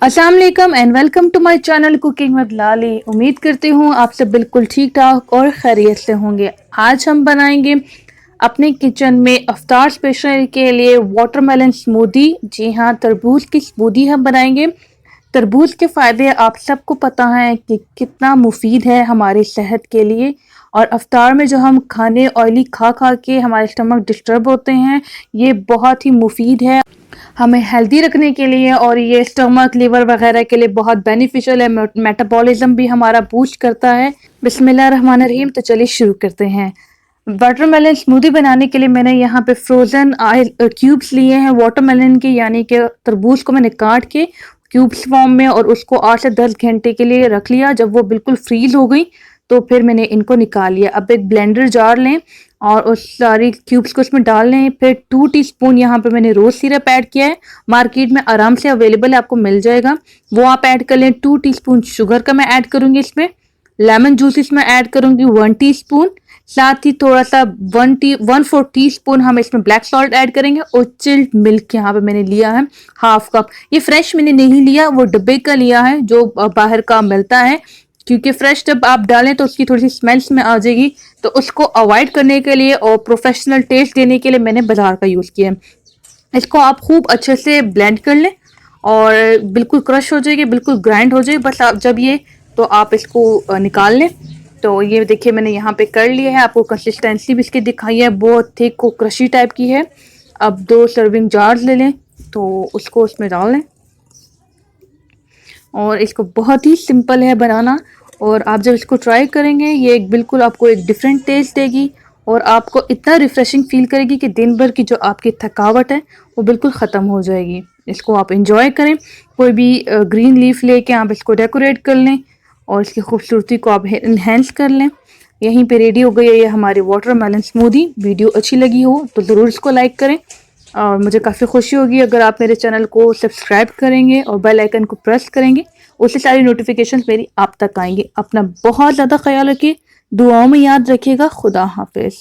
अस्सलाम वालेकुम and welcome to my channel cooking with Lali. उम्मीद करती हूँ आप सब बिल्कुल ठीक ठाक और खैरियत से होंगे। आज हम बनाएंगे अपने किचन में इफ्तार स्पेशल के लिए वाटरमेलन स्मूदी। जी हाँ, तरबूज की स्मूदी हम बनाएंगे। तरबूज के फ़ायदे आप सबको पता है कि कितना मुफीद है हमारी सेहत के लिए, और इफ्तार में जो हम खाने ऑयली खा खा के हमारे स्टमक डिस्टर्ब होते हैं, ये बहुत ही मुफीद है हमें हेल्दी रखने के लिए, और ये स्टमक लिवर वगैरह के लिए बहुत बेनिफिशियल है। मेटाबॉलिज्म भी हमारा बूस्ट करता है। बिस्मिल्लाहिर्रहमानिर्रहीम। तो चलिए शुरू करते हैं। वाटरमेलन स्मूदी बनाने के लिए मैंने यहाँ पे फ्रोज़न क्यूब्स लिए हैं वाटरमेलन के, यानी कि तरबूज को मैंने काट के क्यूब्स फॉर्म में और उसको 8 से 10 घंटे के लिए रख लिया। जब वो बिल्कुल फ्रीज हो गई तो फिर मैंने इनको निकाल लिया। अब एक ब्लेंडर जार लें और उस सारी क्यूब्स को उसमें डाल लें। फिर 2 टीस्पून यहाँ पे मैंने रोज़ सिरप ऐड किया है, मार्केट में आराम से अवेलेबल है, आपको मिल जाएगा, वो आप ऐड कर लें। 2 टीस्पून शुगर का मैं ऐड करूँगी इसमें। लेमन जूस इसमें ऐड करूँगी 1 टीस्पून। साथ ही थोड़ा सा 1/4 टीस्पून हम इसमें ब्लैक सॉल्ट ऐड करेंगे। और चिल्ड मिल्क यहाँ पे मैंने लिया है हाफ कप। ये फ्रेश मैंने नहीं लिया, वो डब्बे का लिया है जो बाहर का मिलता है, क्योंकि फ्रेश जब आप डालें तो उसकी थोड़ी सी स्मेल में आ जाएगी। तो उसको अवॉइड करने के लिए और प्रोफेशनल टेस्ट देने के लिए मैंने बाजार का यूज़ किया है। इसको आप खूब अच्छे से ब्लेंड कर लें और बिल्कुल क्रश हो जाएगी, बिल्कुल ग्राइंड हो जाए। बस आप जब ये तो आप इसको निकाल लें। तो ये देखिए मैंने यहाँ पे कर लिया है। आपको कंसिस्टेंसी भी इसकी दिखाई है, बहुत थिक को क्रशी टाइप की है। अब 2 सर्विंग जार्स ले लें तो उसको उसमें डाल लें, और इसको बहुत ही सिंपल है बनाना। और आप जब इसको ट्राई करेंगे, ये बिल्कुल आपको एक डिफरेंट टेस्ट देगी और आपको इतना रिफ़्रेशिंग फील करेगी कि दिन भर की जो आपकी थकावट है वो बिल्कुल ख़त्म हो जाएगी। इसको आप इंजॉय करें। कोई भी ग्रीन लीफ लेके आप इसको डेकोरेट कर लें और इसकी खूबसूरती को आप इन्हेंस कर लें। यहीं पे रेडी हो गई है ये हमारी वाटरमेलन स्मूदी। वीडियो अच्छी लगी हो तो ज़रूर इसको लाइक करें, और मुझे काफ़ी खुशी होगी अगर आप मेरे चैनल को सब्सक्राइब करेंगे और बेल आइकन को प्रेस करेंगे। उससे सारी नोटिफिकेशंस मेरी आप तक आएंगी। अपना बहुत ज़्यादा ख्याल रखिए, दुआओं में याद रखिएगा। खुदा हाफिज़।